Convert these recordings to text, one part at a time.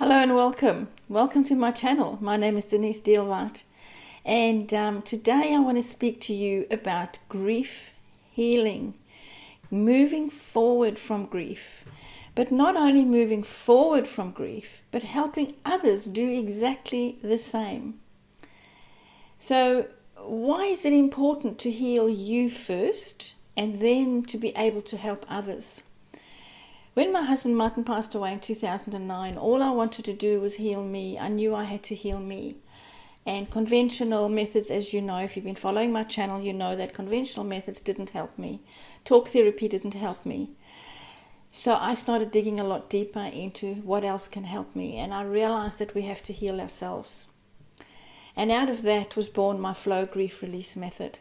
Hello and welcome. Welcome to my channel. My name is Denise Deelwaard, and today I want to speak to you about grief healing, moving forward from grief, but not only moving forward from grief, but helping others do exactly the same. So why is it important to heal you first and then to be able to help others? When my husband Martin passed away in 2009, all I wanted to do was heal me. I knew I had to heal me. And conventional methods, as you know, if you've been following my channel, you know that conventional methods didn't help me. Talk therapy didn't help me. So I started digging a lot deeper into what else can help me. And I realized that we have to heal ourselves. And out of that was born my flow grief release method.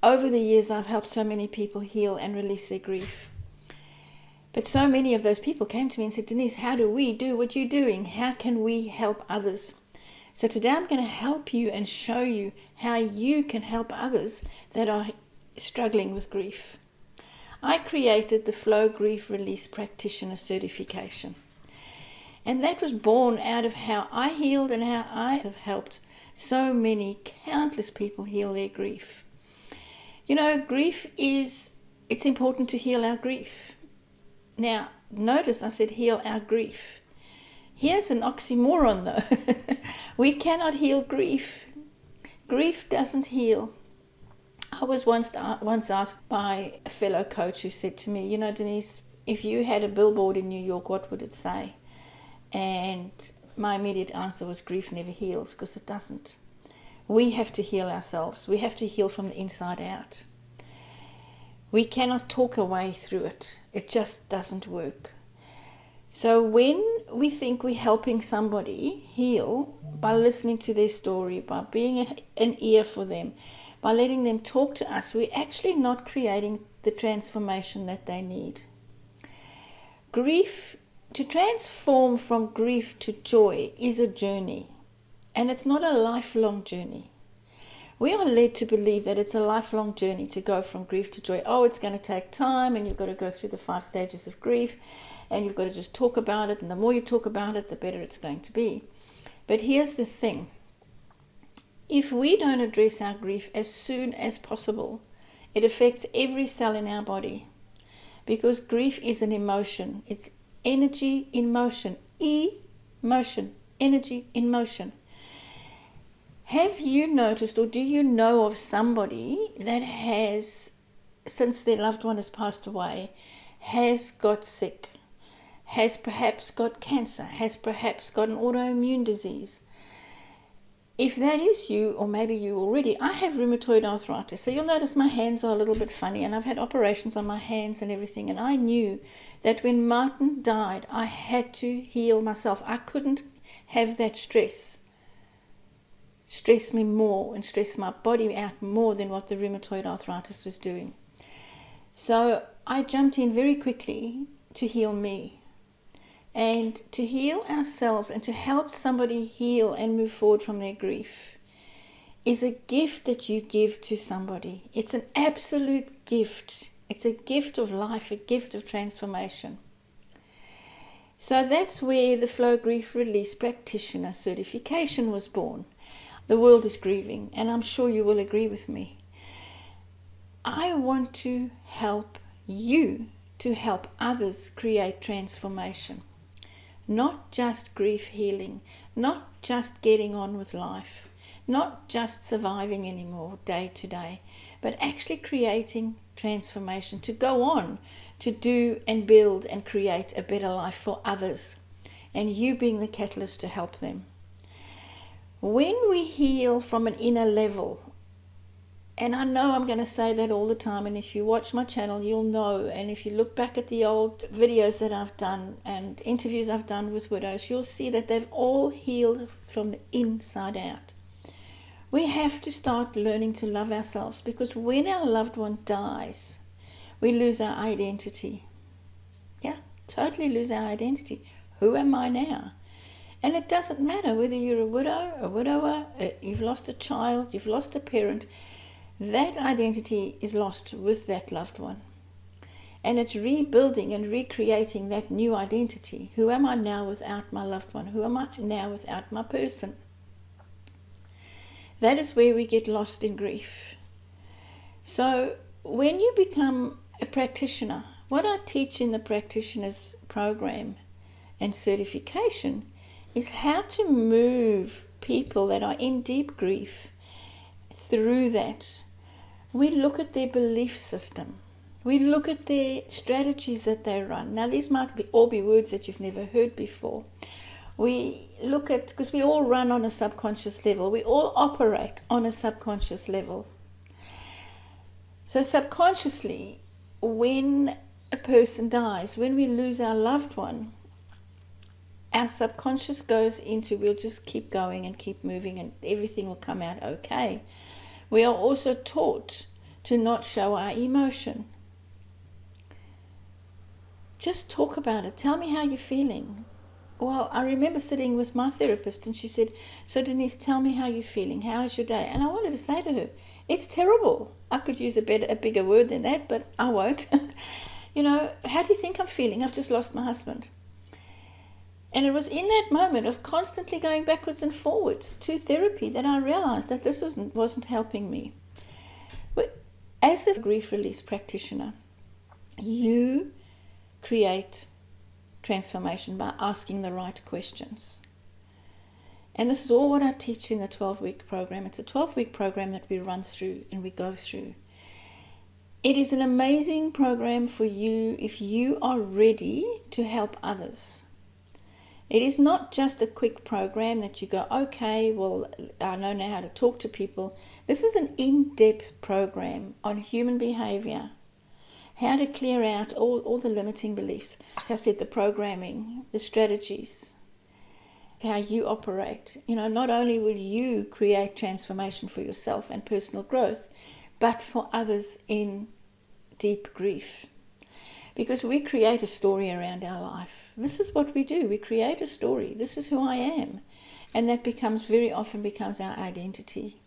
Over the years, I've helped so many people heal and release their grief. But so many of those people came to me and said, Denise, how do we do what you're doing? How can we help others? So today I'm going to help you and show you how you can help others that are struggling with grief. I created the Flow Grief Release Practitioner certification. And that was born out of how I healed and how I have helped so many countless people heal their grief. You know, it's important to heal our grief. Now, notice I said heal our grief. Here's an oxymoron though. We cannot heal grief. Grief doesn't heal. I was once asked by a fellow coach who said to me, you know, Denise, if you had a billboard in New York, what would it say? And my immediate answer was grief never heals, because it doesn't. We have to heal ourselves. We have to heal from the inside out. We cannot talk a way through it. It just doesn't work. So when we think we're helping somebody heal by listening to their story, by being an ear for them, by letting them talk to us, we're actually not creating the transformation that they need. Grief, to transform from grief to joy, is a journey, and it's not a lifelong journey. We are led to believe that it's a lifelong journey to go from grief to joy. Oh, it's going to take time, and you've got to go through the 5 stages of grief, and you've got to just talk about it, and the more you talk about it, the better it's going to be. But here's the thing. If we don't address our grief as soon as possible, it affects every cell in our body, because grief is an emotion. It's energy in motion. Emotion. Energy in motion. Have you noticed, or do you know of somebody that has, since their loved one has passed away, has got sick, has perhaps got cancer, has perhaps got an autoimmune disease? If that is you, or maybe you already, I have rheumatoid arthritis. So you'll notice my hands are a little bit funny, and I've had operations on my hands and everything. And I knew that when Martin died, I had to heal myself. I couldn't have that stress me more and stress my body out more than what the rheumatoid arthritis was doing. So I jumped in very quickly to heal me, and to heal ourselves and to help somebody heal and move forward from their grief is a gift that you give to somebody. It's an absolute gift. It's a gift of life, a gift of transformation. So that's where the Flow Grief Release Practitioner certification was born. The world is grieving, and I'm sure you will agree with me. I want to help you to help others create transformation. Not just grief healing, not just getting on with life, not just surviving anymore day to day, but actually creating transformation to go on to do and build and create a better life for others, and you being the catalyst to help them. When we heal from an inner level, and I know I'm going to say that all the time, and if you watch my channel, you'll know, and if you look back at the old videos that I've done and interviews I've done with widows, you'll see that they've all healed from the inside out. We have to start learning to love ourselves, because when our loved one dies, we lose our identity. Yeah, totally lose our identity. Who am I now? And it doesn't matter whether you're a widow, a widower, you've lost a child, you've lost a parent. That identity is lost with that loved one. And it's rebuilding and recreating that new identity. Who am I now without my loved one? Who am I now without my person? That is where we get lost in grief. So when you become a practitioner, what I teach in the practitioner's program and certification is how to move people that are in deep grief through that. We look at their belief system. We look at their strategies that they run. Now, these might all be words that you've never heard before. We look at, because we all run on a subconscious level. We all operate on a subconscious level. So subconsciously, when a person dies, when we lose our loved one, our subconscious goes into, we'll just keep going and keep moving and everything will come out okay. We are also taught to not show our emotion. Just talk about it. Tell me how you're feeling. Well, I remember sitting with my therapist and she said, so Denise, tell me how you're feeling. How is your day? And I wanted to say to her, it's terrible. I could use a bigger word than that, but I won't. How do you think I'm feeling? I've just lost my husband. And it was in that moment of constantly going backwards and forwards to therapy that I realized that this wasn't helping me. But as a grief release practitioner, you create transformation by asking the right questions. And this is all what I teach in the 12-week program. It's a 12-week program that we run through and we go through. It is an amazing program for you if you are ready to help others. It is not just a quick program that you go, okay, well, I know now how to talk to people. This is an in-depth program on human behavior, how to clear out all the limiting beliefs. Like I said, the programming, the strategies, how you operate. Not only will you create transformation for yourself and personal growth, but for others in deep grief. Because we create a story around our life. This is what we do. We create a story. This is who I am. And that very often becomes our identity.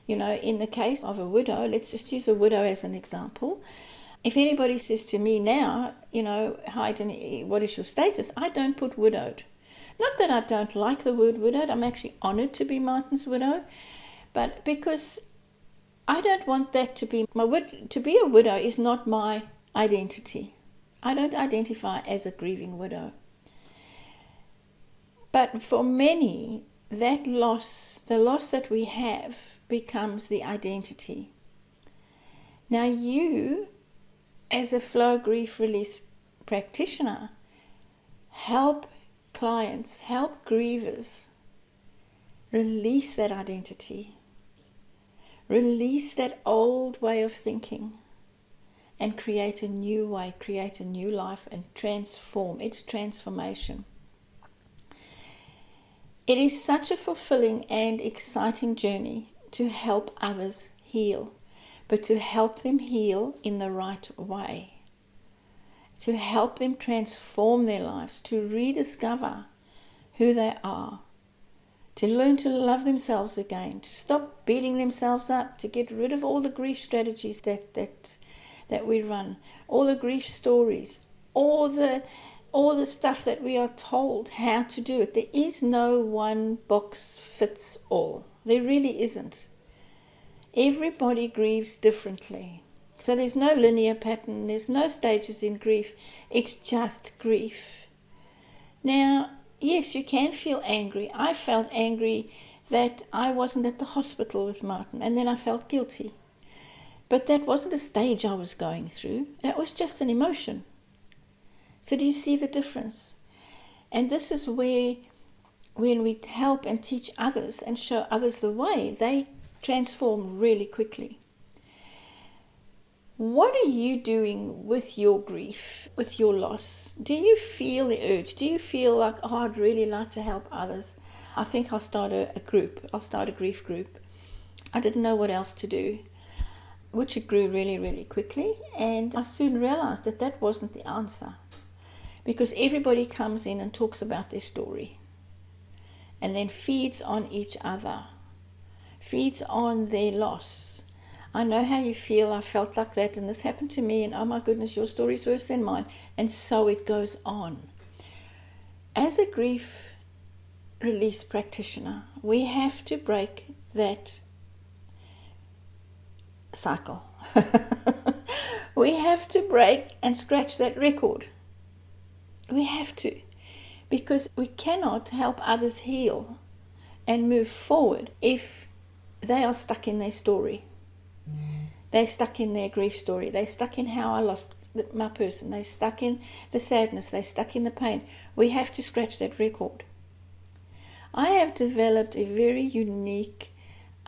In the case of a widow, let's just use a widow as an example. If anybody says to me now, hi, Denise, what is your status? I don't put widowed. Not that I don't like the word widowed. I'm actually honored to be Martin's widow. But because I don't want that to be to be a widow is not my identity. I don't identify as a grieving widow. But for many, that loss, the loss that we have, becomes the identity. Now you, as a flow grief release practitioner, help clients, help grievers release that identity, release that old way of thinking, and create a new way, create a new life, and transform. It's transformation. It is such a fulfilling and exciting journey to help others heal, but to help them heal in the right way, to help them transform their lives, to rediscover who they are, to learn to love themselves again, to stop beating themselves up, to get rid of all the grief strategies that we run, all the grief stories, all the stuff that we are told how to do it. There is no one box fits all. There really isn't. Everybody grieves differently. So there's no linear pattern, there's no stages in grief. It's just grief. Now, yes, you can feel angry. I felt angry that I wasn't at the hospital with Martin, and then I felt guilty. But that wasn't a stage I was going through. That was just an emotion. So do you see the difference? And this is where, when we help and teach others and show others the way, they transform really quickly. What are you doing with your grief, with your loss? Do you feel the urge? Do you feel like, oh, I'd really like to help others? I think I'll start a group. I'll start a grief group. I didn't know what else to do, which it grew really, really quickly. And I soon realized that that wasn't the answer, because everybody comes in and talks about their story and then feeds on each other, feeds on their loss. I know how you feel. I felt like that, and this happened to me, and oh my goodness, your story's worse than mine. And so it goes on. As a grief release practitioner, we have to break that cycle. We have to break and scratch that record. We have to, because we cannot help others heal and move forward if they are stuck in their story. They're stuck in their grief story. They're stuck in how I lost my person. They're stuck in the sadness. They're stuck in the pain. We have to scratch that record. I have developed a very unique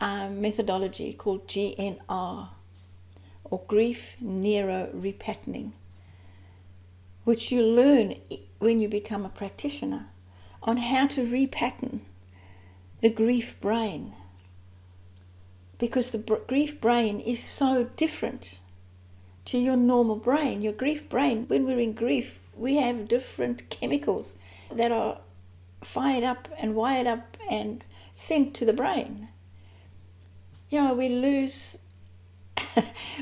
methodology called GNR, or Grief Neuro Repatterning, which you learn when you become a practitioner on how to repattern the grief brain. Because the grief brain is so different to your normal brain. Your grief brain, when we're in grief, we have different chemicals that are fired up and wired up and sent to the brain. We lose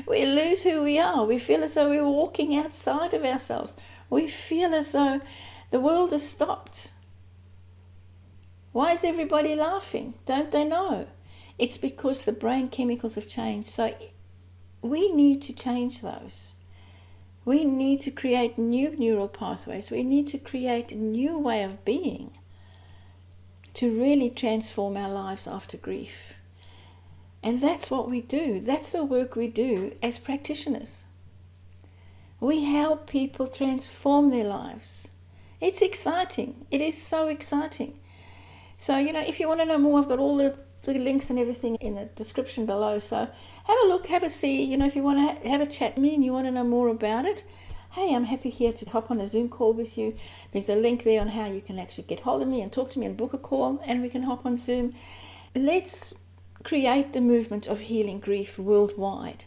we lose who we are. We feel as though we're walking outside of ourselves. We feel as though the world has stopped. Why is everybody laughing? Don't they know? It's because the brain chemicals have changed. So we need to change those. We need to create new neural pathways. We need to create a new way of being to really transform our lives after grief. And that's what we do. That's the work we do as practitioners. We help people transform their lives. It's exciting. It is so exciting. So, if you want to know more, I've got all the links and everything in the description below. So have a look, have a see. If you want to have a chat with me and you want to know more about it, hey, I'm happy here to hop on a Zoom call with you. There's a link there on how you can actually get hold of me and talk to me and book a call, and we can hop on Zoom. Let's create the movement of healing grief worldwide.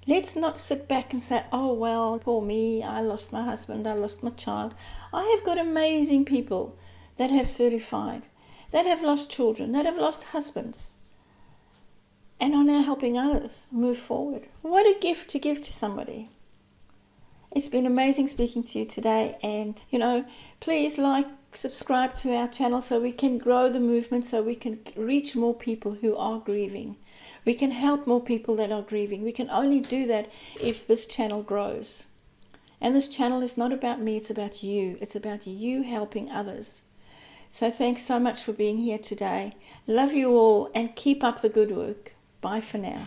Let's not sit back and say, oh, well, poor me, I lost my husband, I lost my child. I have got amazing people that have certified, that have lost children, that have lost husbands, and are now helping others move forward. What a gift to give to somebody. It's been amazing speaking to you today, and please subscribe to our channel so we can grow the movement, so we can reach more people who are grieving. We can help more people that are grieving. We can only do that if this channel grows. And this channel is not about me, it's about you. It's about you helping others. So thanks so much for being here today. Love you all, and keep up the good work. Bye for now.